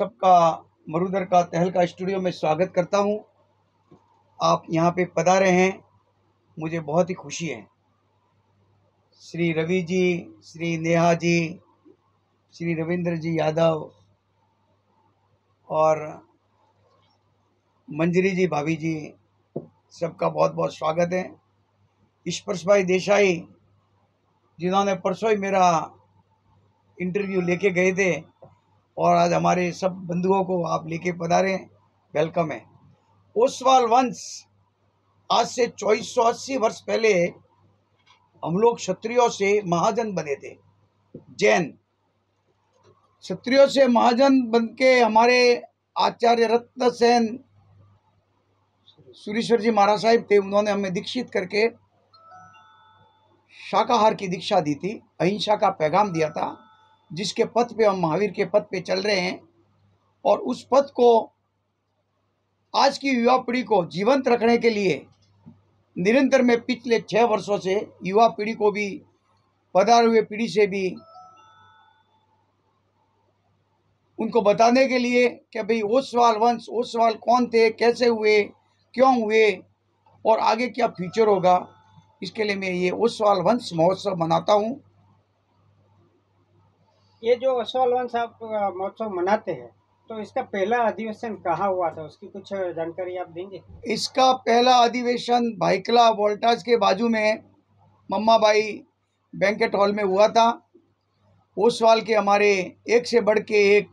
सबका मरुधर का तहलका स्टूडियो में स्वागत करता हूं। आप यहां पे पधारे हैं, मुझे बहुत ही खुशी है। श्री रवि जी, श्री नेहा जी, श्री रविंद्र जी यादव और मंजरी जी भाभी जी, सबका बहुत बहुत स्वागत है। स्पर्श भाई देसाई जिन्होंने परसों ही मेरा इंटरव्यू लेके गए थे और आज हमारे सब बंधुओं को आप लेके पधारे, वेलकम है। ओसवाल वंश आज से 2480 वर्ष पहले हम लोग क्षत्रियों से महाजन बने थे। जैन क्षत्रियों से महाजन बन के हमारे आचार्य रत्न सेन सुरेश्वर जी महाराज साहिब थे, उन्होंने हमें दीक्षित करके शाकाहार की दीक्षा दी थी, अहिंसा का पैगाम दिया था, जिसके पथ पे हम महावीर के पथ पे चल रहे हैं। और उस पथ को आज की युवा पीढ़ी को जीवंत रखने के लिए निरंतर में पिछले 6 वर्षों से युवा पीढ़ी को भी, पधारे हुए पीढ़ी से भी उनको बताने के लिए कि भाई ओसवाल वंश, ओसवाल कौन थे, कैसे हुए, क्यों हुए और आगे क्या फ्यूचर होगा, इसके लिए मैं ये ओसवाल वंश महोत्सव मनाता हूँ। ये जो ओसवाल वंश आप महोत्सव मनाते हैं, तो इसका पहला अधिवेशन कहाँ हुआ था, उसकी कुछ जानकारी आप देंगे? इसका पहला अधिवेशन भाईकला वोल्टास के बाजू में मम्मा बाई बैंकेट हॉल में हुआ था। ओसवाल के हमारे एक से बढ़ के एक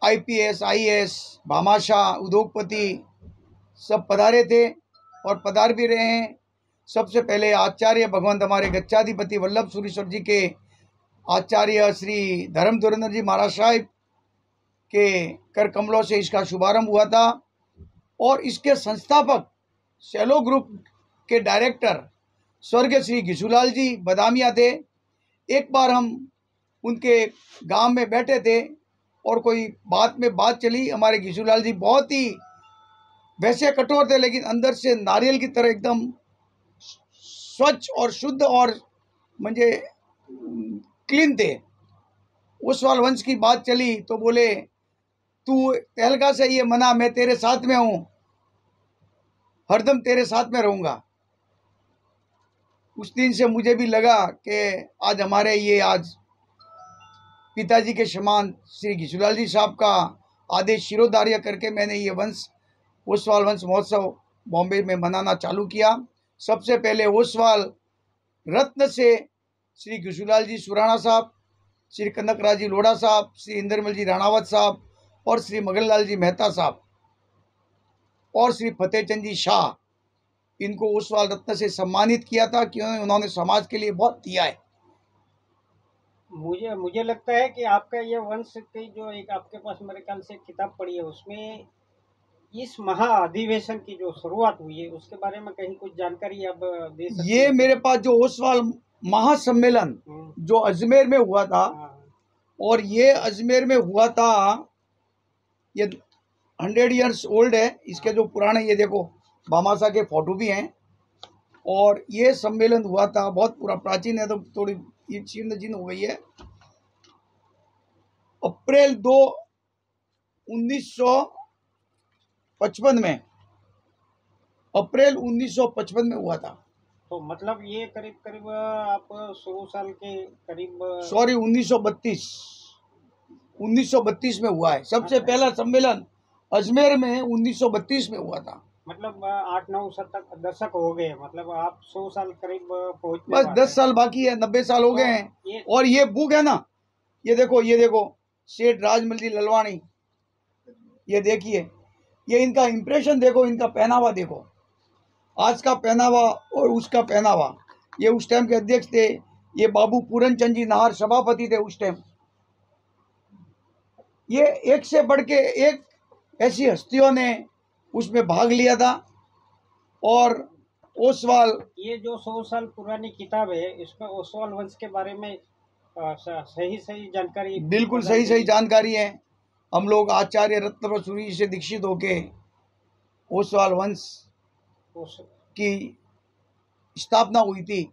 IPS, IAS, भामाशाह, उद्योगपति सब पधारे थे और पधार भी रहे हैं। सबसे पहले आचार्य भगवंत हमारे गच्छाधिपति वल्लभ सुरेश्वर जी के आचार्य श्री धर्म धुरंधर जी महाराज साहिब के कर कमलों से इसका शुभारंभ हुआ था और इसके संस्थापक सेलो ग्रुप के डायरेक्टर स्वर्गीय श्री घिसूलाल जी बदामिया थे। एक बार हम उनके गांव में बैठे थे और कोई बात में बात चली। हमारे घिसूलाल जी बहुत ही वैसे कठोर थे, लेकिन अंदर से नारियल की तरह एकदम स्वच्छ और शुद्ध और मुझे क्लीन थे। ओसवाल वंश की बात चली तो बोले, तू तहलका से ये मना, मैं तेरे साथ में हूँ, हरदम तेरे साथ में रहूँगा। उस दिन से मुझे भी लगा कि आज हमारे ये आज पिताजी के समान श्री घिसूलाल जी साहब का आदेश शिरोधार्य करके मैंने ये वंश ओसवाल वंश महोत्सव बॉम्बे में मनाना चालू किया। सबसे पहले ओसवाल रत्न से श्री घिसूलाल जी सुराणा साहब, श्री कनकराज जी लोढ़ा साहब, श्री इंद्रमल जी राणावत साहब और श्री मगनलाल जी मेहता साहब और श्री फतेहचंद जी शाह, इनको ओसवाल रत्न से सम्मानित किया था क्योंकि उन्होंने समाज के लिए बहुत दिया है। मुझे लगता है कि आपका ये वंश की जो एक आपके पास मेरे ख्याल से किताब पढ़ी है, उसमें इस महा अधिवेशन की जो शुरुआत हुई है उसके बारे में कहीं कुछ जानकारी आप दे सकते ये हैं? मेरे पास जो ओसवाल महासम्मेलन जो अजमेर में हुआ था, और ये अजमेर में हुआ था, ये 100 ईयर्स ओल्ड है। इसके जो पुराने, ये देखो भामाशाह के फोटो भी हैं और ये सम्मेलन हुआ था, बहुत पूरा प्राचीन है, तो थोड़ी ये जीर्ण जीर्ण हो गई है। अप्रैल 2, 1955 में, अप्रैल 1955 में हुआ था। तो मतलब ये करीब करीब आप 100 साल के करीब, सॉरी 1932 में हुआ है। सबसे पहला सम्मेलन अजमेर में 1932 में हुआ था। मतलब 8-9 दशक हो गए, मतलब आप 100 साल करीब पहुंचने बस 10 साल बाकी है, 90 साल हो गए हैं। और ये बुक है ना, ये देखो सेठ राजमल जी ललवाणी, ये देखिए, ये इनका इंप्रेशन देखो, इनका पहनावा देखो, आज का पहनावा और उसका पहनावा। ये उस टाइम के अध्यक्ष थे, ये बाबू पूरनचंद जी नाहर सभापति थे उस टाइम। ये एक से बढ़ के एक ऐसी हस्तियों ने उसमें भाग लिया था। और ओसवाल, ये जो 100 साल पुरानी किताब है, इसमें ओसवाल वंश के बारे में सही जानकारी, बिल्कुल सही जानकारी है। हम लोग आचार्य रत्नसूरी से दीक्षित होके ओसवाल वंश की स्थापना हुई थी।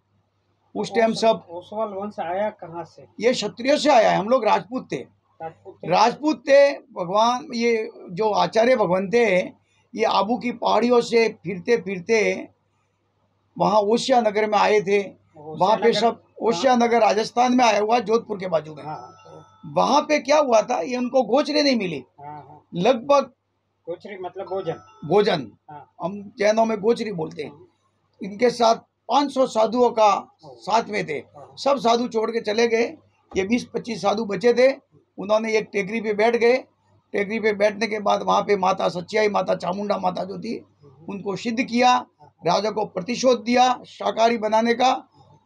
उस टाइम सब ओसवाल वंश आया कहाँ से? ये क्षत्रियों से आया है, हम लोग राजपूत थे। राजपूत थे। भगवान ये जो आचार्य भगवान थे, ये आबू की पहाड़ियों से फिरते फिरते वहाँ ओशिया नगर में आए थे। वहाँ पे सब ओशिया नगर राजस्थान में आया हुआ, जोधपुर के बाजू में। वहाँ पे क्या हुआ था, ये उनको गोचरे नहीं मिली। लगभग गोचरी मतलब भोजन, भोजन हम जैनों में गोचरी बोलते हैं। इनके साथ 500 साधुओं का साथ में थे। सब साधु छोड़ के चले गए। ये 20-25 साधु बचे थे। उन्होंने एक टेकरी पे बैठ गए। टेकरी पे बैठने के बाद वहाँ पे माता सच्चाई माता चामुंडा माता जो थी, उनको सिद्ध किया। राजा को प्रतिशोध दिया शाकाहारी बनाने का।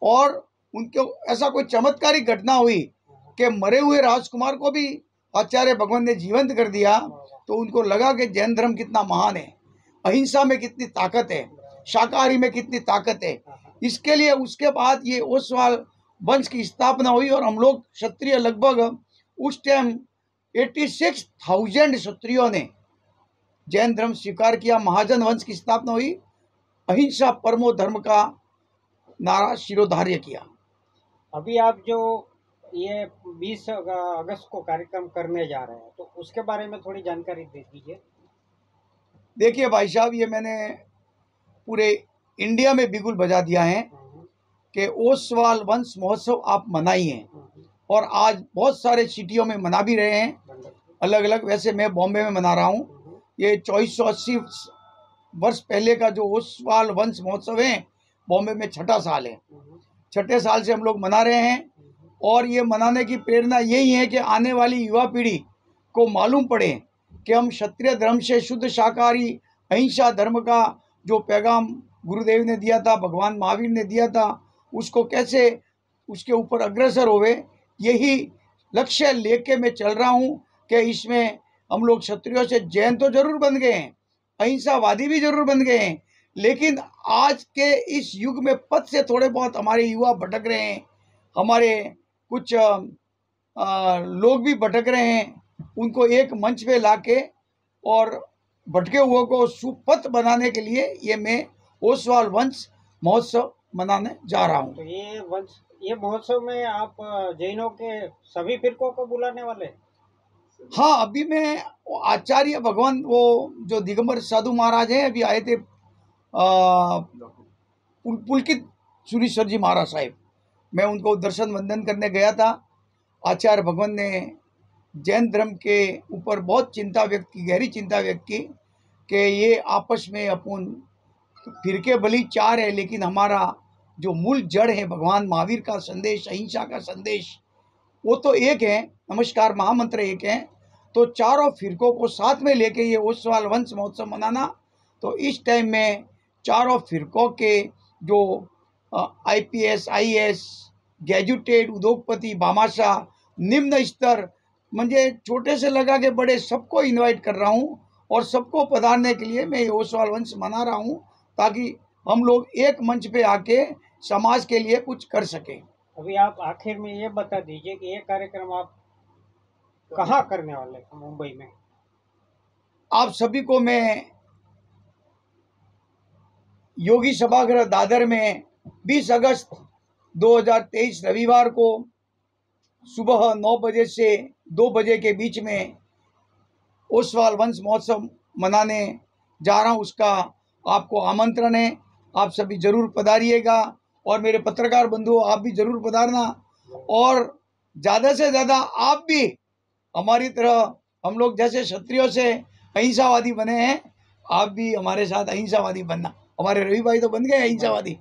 और उनको ऐसा कोई चमत्कारिक घटना हुई कि मरे हुए राजकुमार को भी आचार्य भगवान ने जीवंत कर दिया। तो उनको लगा कि जैन धर्म कितना महान है, अहिंसा में कितनी ताकत है, शाकाहारी में कितनी ताकत है। इसके लिए उसके बाद ये ओसवाल वंश की स्थापना हुई। और हम लोग क्षत्रिय लगभग उस टाइम 86,000 क्षत्रियों ने जैन धर्म स्वीकार किया। महाजन वंश की स्थापना हुई। अहिंसा परमो धर्म का नारा शिरोधार्य किया। अभी आप जो ये 20 अगस्त को कार्यक्रम करने जा रहे हैं, तो उसके बारे में थोड़ी जानकारी दे दीजिए। देखिए भाई साहब, ये मैंने पूरे इंडिया में बिगुल बजा दिया है कि ओसवाल वंश महोत्सव आप मनाइए। और आज बहुत सारे सिटियों में मना भी रहे हैं अलग अलग। वैसे मैं बॉम्बे में मना रहा हूँ। ये 2480 वर्ष पहले का जो ओसवाल वंश महोत्सव है, बॉम्बे में 6ठा साल है। 6ठे साल से हम लोग मना रहे हैं। और ये मनाने की प्रेरणा यही है कि आने वाली युवा पीढ़ी को मालूम पड़े कि हम क्षत्रिय धर्म से शुद्ध शाकाहारी अहिंसा धर्म का जो पैगाम गुरुदेव ने दिया था, भगवान महावीर ने दिया था, उसको कैसे उसके ऊपर अग्रसर होवे। यही लक्ष्य लेके मैं चल रहा हूँ कि इसमें हम लोग क्षत्रियों से जैन तो जरूर बन गए हैं, अहिंसावादी भी जरूर बन गए हैं, लेकिन आज के इस युग में पद से थोड़े बहुत हमारे युवा भटक रहे हैं। हमारे कुछ लोग भी भटक रहे हैं। उनको एक मंच पे लाके और भटके हुओं को सुपथ बनाने के लिए ये मैं ओसवाल वंश महोत्सव मनाने जा रहा हूँ। तो ये महोत्सव में आप जैनों के सभी फिरकों को बुलाने वाले? हाँ, अभी मैं आचार्य भगवान वो जो दिगंबर साधु महाराज हैं, अभी आए थे पुलकित सुरीश्वर जी महाराज साहिब। मैं उनको दर्शन वंदन करने गया था। आचार्य भगवान ने जैन धर्म के ऊपर बहुत चिंता व्यक्त की, गहरी चिंता व्यक्त की कि ये आपस में अपन फिरके भली 4 है, लेकिन हमारा जो मूल जड़ है भगवान महावीर का संदेश, अहिंसा का संदेश, वो तो एक है। नमस्कार महामंत्र एक है। तो चारों फिरकों को साथ में लेके ये ओसवाल वंश महोत्सव मनाना। तो इस टाइम में चारों फिरकों के जो IPS IAS ग्रेजुएटेड उद्योगपति भामाशाह निम्न स्तर म्हणजे छोटे से लगा के बड़े सबको इनवाइट कर रहा हूँ। और सबको पधारने के लिए मैं ये ओसवाल वंश मना रहा हूँ, ताकि हम लोग एक मंच पे आके समाज के लिए कुछ कर सकें। अभी आप आखिर में ये बता दीजिए कि ये कार्यक्रम आप कहाँ करने वाले हैं? मुंबई में। आप सभी को मैं योगी सभागृह दादर में 20 अगस्त 2023 रविवार को सुबह 9 बजे से 2 बजे के बीच में ओसवाल वंश महोत्सव मनाने जा रहा हूँ। उसका आपको आमंत्रण है। आप सभी जरूर पधारिएगा। और मेरे पत्रकार बंधुओं, आप भी जरूर पधारना। और ज़्यादा से ज़्यादा आप भी हमारी तरह, हम लोग जैसे क्षत्रियों से अहिंसावादी बने हैं, आप भी हमारे साथ अहिंसावादी बनना। हमारे रवि भाई तो बन गए अहिंसावादी।